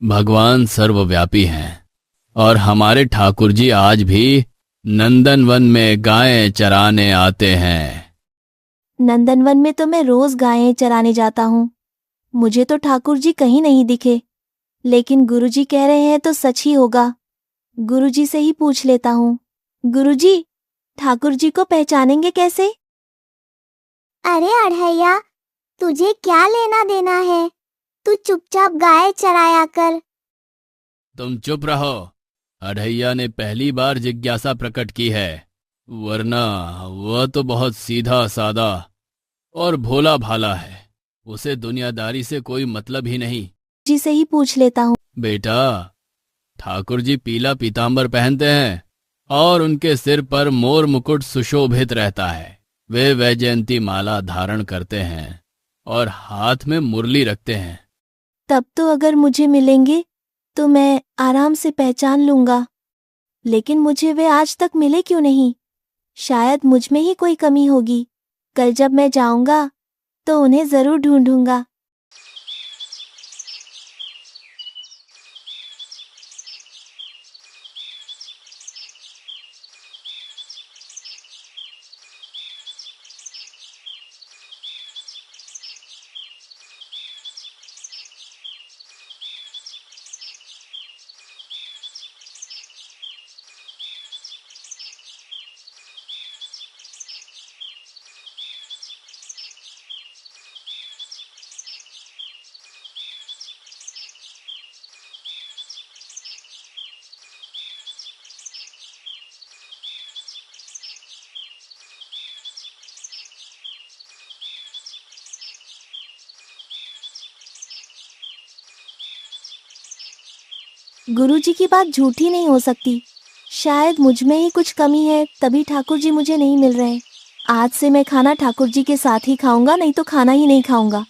भगवान सर्वव्यापी हैं और हमारे ठाकुर जी आज भी नंदनवन में गायें चराने आते हैं। नंदनवन में तो मैं रोज गायें चराने जाता हूँ। मुझे तो ठाकुर जी कहीं नहीं दिखे, लेकिन गुरुजी कह रहे हैं तो सच ही होगा। गुरुजी से ही पूछ लेता हूँ। गुरुजी, ठाकुर जी को पहचानेंगे कैसे? अरे अढ़ैया, तुझे क्या लेना देना है? तू चुपचाप गाय चराया कर। तुम चुप रहो। अढ़ैया ने पहली बार जिज्ञासा प्रकट की है, वरना वह तो बहुत सीधा सादा और भोला भाला है। उसे दुनियादारी से कोई मतलब ही नहीं। जी से ही पूछ लेता हूँ। बेटा, ठाकुर जी पीला पीतांबर पहनते हैं और उनके सिर पर मोर मुकुट सुशोभित रहता है। वे वैजयंती माला धारण करते हैं और हाथ में मुरली रखते हैं। तब तो अगर मुझे मिलेंगे तो मैं आराम से पहचान लूंगा, लेकिन मुझे वे आज तक मिले क्यों नहीं? शायद मुझ में ही कोई कमी होगी। कल जब मैं जाऊंगा तो उन्हें जरूर ढूंढूंगा। गुरुजी की बात झूठी नहीं हो सकती। शायद मुझ में ही कुछ कमी है, तभी ठाकुर जी मुझे नहीं मिल रहे। आज से मैं खाना ठाकुर जी के साथ ही खाऊंगा, नहीं तो खाना ही नहीं खाऊंगा।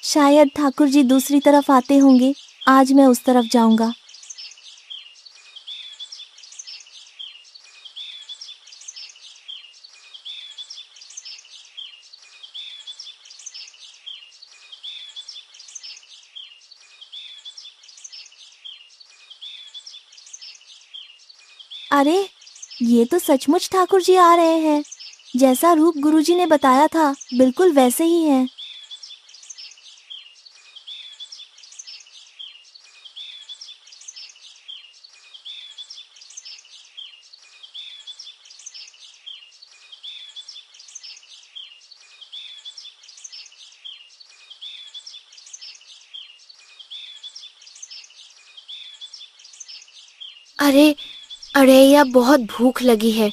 शायद ठाकुर जी दूसरी तरफ आते होंगे। आज मैं उस तरफ जाऊंगा। अरे, ये तो सचमुच ठाकुर जी आ रहे हैं। जैसा रूप गुरुजी ने बताया था, बिल्कुल वैसे ही हैं। अरे अढ़ैया, बहुत भूख लगी है,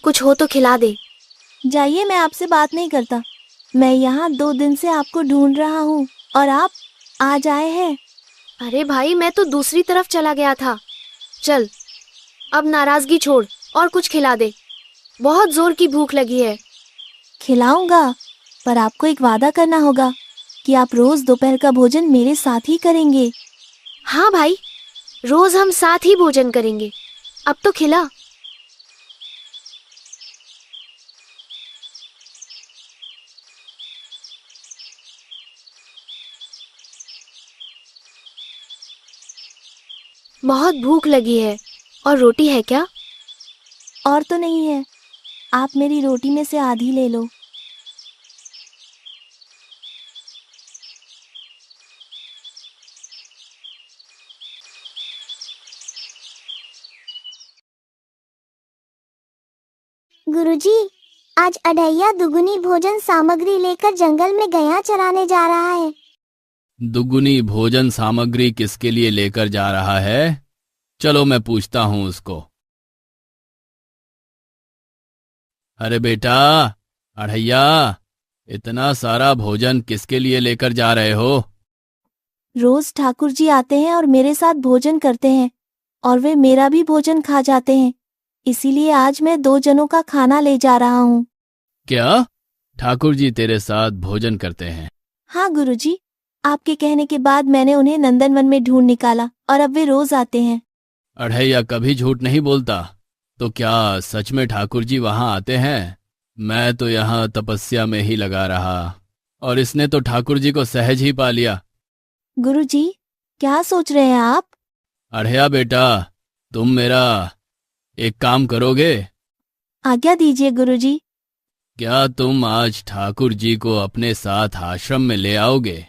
कुछ हो तो खिला दे। जाइए, मैं आपसे बात नहीं करता। मैं यहाँ 2 दिन से आपको ढूंढ रहा हूँ और आप आज आए हैं। अरे भाई, मैं तो दूसरी तरफ चला गया था। चल, अब नाराजगी छोड़ और कुछ खिला दे। बहुत जोर की भूख लगी है। खिलाऊंगा, पर आपको एक वादा करना होगा कि आप रोज दोपहर का भोजन मेरे साथ ही करेंगे। हाँ भाई, रोज हम साथ ही भोजन करेंगे। अब तो खिला। बहुत भूख लगी है। और रोटी है क्या? और तो नहीं है, आप मेरी रोटी में से आधी ले लो। गुरुजी, आज अढ़ैया दुगुनी भोजन सामग्री लेकर जंगल में गया चराने जा रहा है। दुगुनी भोजन सामग्री किसके लिए लेकर जा रहा है? चलो मैं पूछता हूं उसको। अरे बेटा, अढ़ैया, इतना सारा भोजन किसके लिए लेकर जा रहे हो? रोज ठाकुर जी आते हैं और मेरे साथ भोजन करते हैं, और वे मेरा भी भोजन खा जाते हैं। इसीलिए आज मैं 2 जनों का खाना ले जा रहा हूँ। क्या ठाकुर जी तेरे साथ भोजन करते हैं? हाँ गुरुजी, आपके कहने के बाद मैंने उन्हें नंदनवन में ढूंढ निकाला और अब वे रोज आते हैं। अढ़ैया कभी झूठ नहीं बोलता। तो क्या सच में ठाकुर जी वहां आते हैं? मैं तो यहाँ तपस्या में ही लगा रहा, और इसने तो ठाकुर जी को सहज ही पा लिया। गुरुजी, क्या सोच रहे हैं आप? अढ़ैया बेटा, तुम मेरा एक काम करोगे? आज्ञा दीजिए गुरुजी। क्या तुम आज ठाकुर जी को अपने साथ आश्रम में ले आओगे?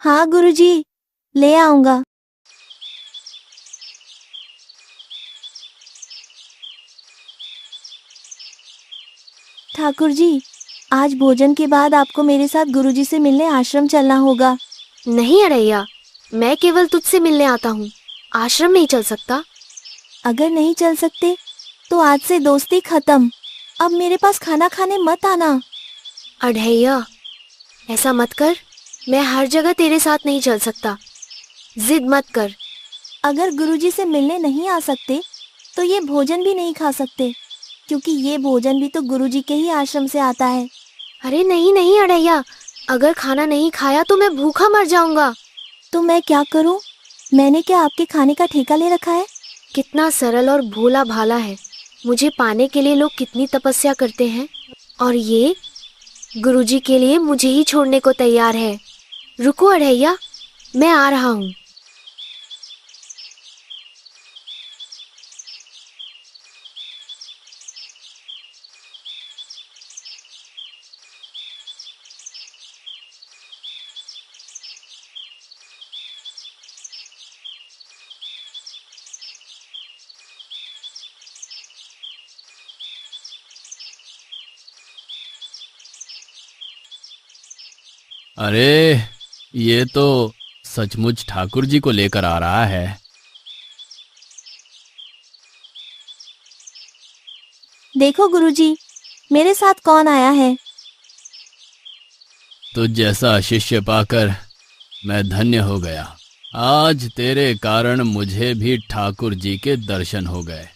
हाँ गुरुजी, ले आऊंगा। ठाकुर जी, आज भोजन के बाद आपको मेरे साथ गुरुजी से मिलने आश्रम चलना होगा। नहीं अढ़ैया, मैं केवल तुझसे मिलने आता हूँ, आश्रम नहीं चल सकता। अगर नहीं चल सकते तो आज से दोस्ती खत्म। अब मेरे पास खाना खाने मत आना। अढ़ैया, ऐसा मत कर, मैं हर जगह तेरे साथ नहीं चल सकता, जिद मत कर। अगर गुरुजी से मिलने नहीं आ सकते तो ये भोजन भी नहीं खा सकते, क्योंकि ये भोजन भी तो गुरुजी के ही आश्रम से आता है। अरे नहीं नहीं अढ़ैया, अगर खाना नहीं खाया तो मैं भूखा मर जाऊंगा। तो मैं क्या करूं? मैंने क्या आपके खाने का ठेका ले रखा है? कितना सरल और भोला भाला है। मुझे पाने के लिए लोग कितनी तपस्या करते हैं, और ये गुरुजी के लिए मुझे ही छोड़ने को तैयार है। रुको अढ़ैया, मैं आ रहा हूँ। अरे, ये तो सचमुच ठाकुर जी को लेकर आ रहा है। देखो गुरुजी, मेरे साथ कौन आया है। तुझ जैसा शिष्य पाकर मैं धन्य हो गया। आज तेरे कारण मुझे भी ठाकुर जी के दर्शन हो गए।